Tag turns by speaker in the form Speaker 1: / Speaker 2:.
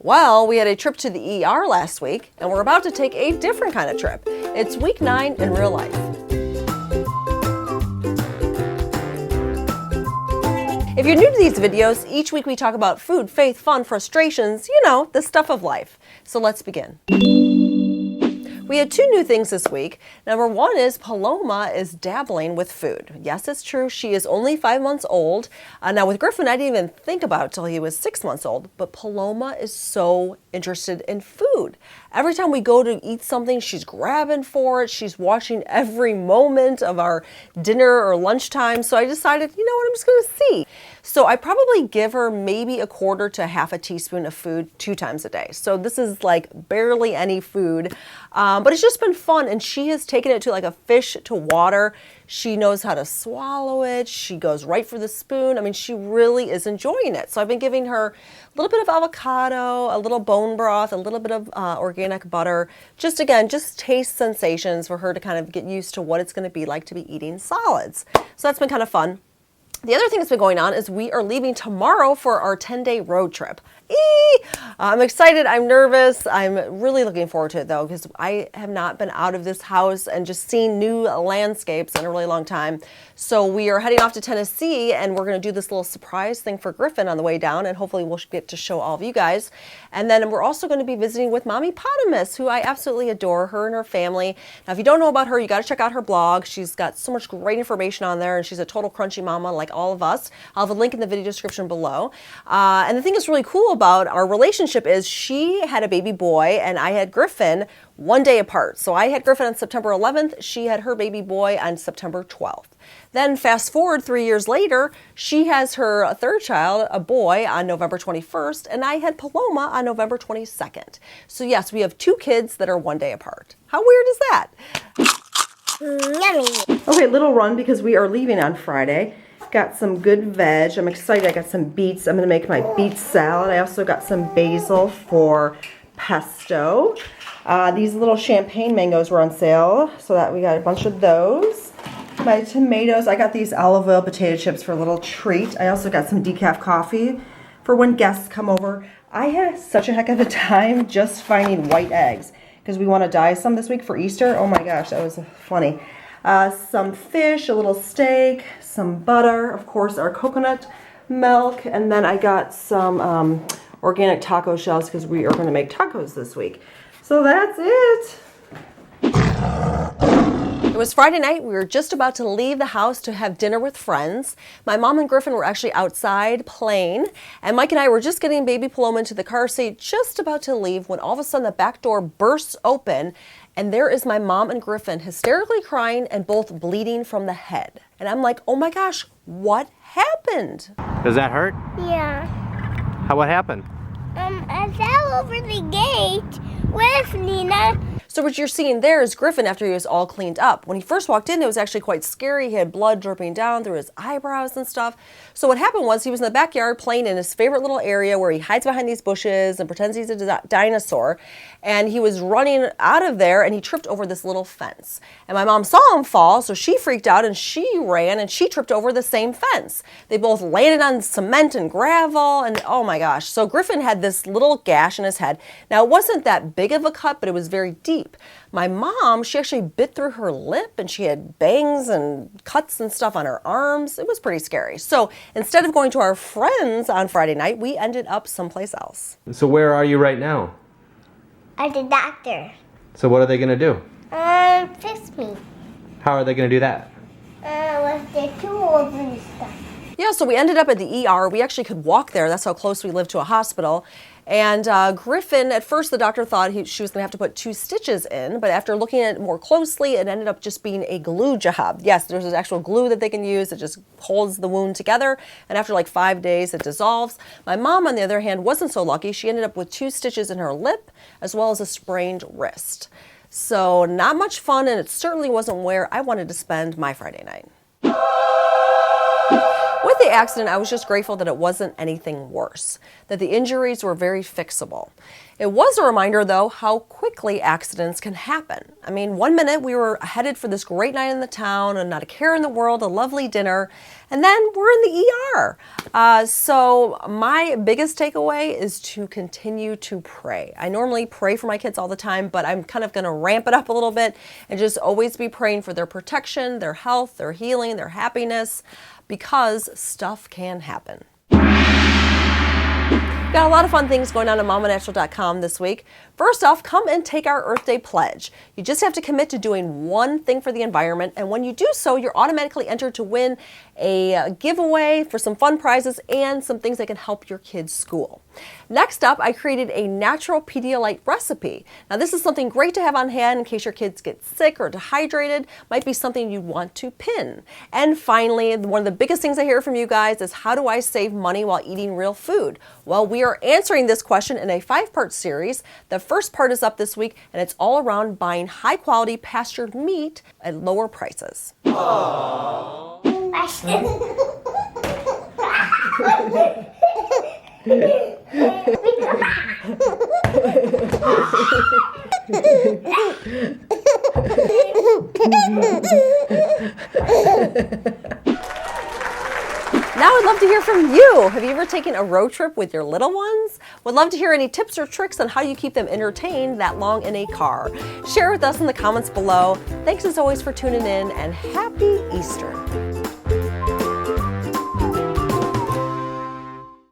Speaker 1: Well, we had a trip to the ER last week, and we're about to take a different kind of trip. It's week 9 in real life. If you're new to these videos, each week we talk about food, faith, fun, frustrations, the stuff of life. So let's begin. We had 2 new things this week. Number 1 is Paloma is dabbling with food. Yes, it's true. She is only 5 months old. Now with Griffin, I didn't even think about it till he was 6 months old, but Paloma is so interested in food. Every time we go to eat something, she's grabbing for it. She's watching every moment of our dinner or lunchtime. So I decided, you know what, I'm just going to see. So I probably give her maybe a quarter to half a teaspoon of food 2 times a day. So this is like barely any food, but it's just been fun. And she has taken it to like a fish to water. She knows how to swallow it. She goes right for the spoon. I mean, she really is enjoying it. So I've been giving her a little bit of avocado, a little bone broth, a little bit of organic butter. Just taste sensations for her to kind of get used to what it's going to be like to be eating solids. So that's been kind of fun. The other thing that's been going on is we are leaving tomorrow for our 10-day road trip. I'm excited. I'm nervous. I'm really looking forward to it though, because I have not been out of this house and just seen new landscapes in a really long time. So we are heading off to Tennessee, and we're going to do this little surprise thing for Griffin on the way down, and hopefully we'll get to show all of you guys. And then we're also going to be visiting with Mommy Potamus, who I absolutely adore, her and her family. Now, if you don't know about her, you got to check out her blog. She's got so much great information on there, and she's a total crunchy mama like all of us. I'll have a link in the video description below. And the thing that's really cool about our relationship is she had a baby boy and I had Griffin 1 day apart. So I had Griffin on September 11th. She had her baby boy on September 12th. Then fast forward 3 years later, she has her third child, a boy, on November 21st, and I had Paloma on November 22nd. So yes, we have 2 kids that are 1 day apart. How weird is that?
Speaker 2: Yummy.
Speaker 1: Okay, little run because we are leaving on Friday. Got some good veg. I'm excited. I got some beets. I'm going to make my beet salad. I also got some basil for pesto. These little champagne mangoes were on sale, so that we got a bunch of those. My tomatoes. I got these olive oil potato chips for a little treat. I also got some decaf coffee for when guests come over. I had such a heck of a time just finding white eggs because we want to dye some this week for Easter. Oh my gosh, that was funny. Some fish, a little steak, some butter, of course our coconut milk, and then I got some organic taco shells because we are going to make tacos this week. So that's it. It was Friday night. We were just about to leave the house to have dinner with friends. My mom and Griffin were actually outside playing, and Mike and I were just getting baby Paloma into the car seat, just about to leave, when all of a sudden the back door bursts open, and there is my mom and Griffin hysterically crying and both bleeding from the head. And I'm like, oh my gosh, what happened?
Speaker 3: Does that hurt?
Speaker 2: Yeah.
Speaker 3: What happened?
Speaker 2: I fell over the gate with Nina.
Speaker 1: So what you're seeing there is Griffin after he was all cleaned up. When he first walked in, it was actually quite scary. He had blood dripping down through his eyebrows and stuff. So what happened was he was in the backyard playing in his favorite little area where he hides behind these bushes and pretends he's a dinosaur. And he was running out of there and he tripped over this little fence. And my mom saw him fall, so she freaked out and she ran and she tripped over the same fence. They both landed on cement and gravel, and oh my gosh. So Griffin had this little gash in his head. Now it wasn't that big of a cut, but it was very deep. My mom, she actually bit through her lip and she had bangs and cuts and stuff on her arms. It was pretty scary. So instead of going to our friends on Friday night, we ended up someplace else.
Speaker 3: So where are you right now?
Speaker 2: At the doctor.
Speaker 3: So what are they going to do?
Speaker 2: Fix me.
Speaker 3: How are they going to do that?
Speaker 2: With their tools and stuff.
Speaker 1: Yeah, so we ended up at the ER. We actually could walk there. That's how close we live to a hospital. And Griffin, at first the doctor thought she was going to have to put 2 stitches in, but after looking at it more closely, it ended up just being a glue job. Yes, there's this actual glue that they can use that just holds the wound together, and after like 5 days it dissolves. My mom, on the other hand, wasn't so lucky. She ended up with 2 stitches in her lip as well as a sprained wrist. So not much fun, and it certainly wasn't where I wanted to spend my Friday night. With With the accident, I was just grateful that it wasn't anything worse, that the injuries were very fixable. It was a reminder, though, how quickly accidents can happen. I mean, one minute we were headed for this great night in the town and not a care in the world, a lovely dinner, and then we're in the ER. So my biggest takeaway is to continue to pray. I normally pray for my kids all the time, but I'm kind of going to ramp it up a little bit and just always be praying for their protection, their health, their healing, their happiness, because stuff can happen. Got a lot of fun things going on at mamanatural.com this week. First off, come and take our Earth Day pledge. You just have to commit to doing one thing for the environment, and when you do so, you're automatically entered to win a giveaway for some fun prizes and some things that can help your kids' school. Next up, I created a natural Pedialyte recipe. Now, this is something great to have on hand in case your kids get sick or dehydrated. Might be something you want to pin. And finally, one of the biggest things I hear from you guys is, how do I save money while eating real food? Well, we are answering this question in a 5-part series. The first part is up this week, and it's all around buying high-quality pastured meat at lower prices. Now I'd love to hear from you. Have you ever taken a road trip with your little ones? Would love to hear any tips or tricks on how you keep them entertained that long in a car. Share with us in the comments below. Thanks as always for tuning in, and happy Easter.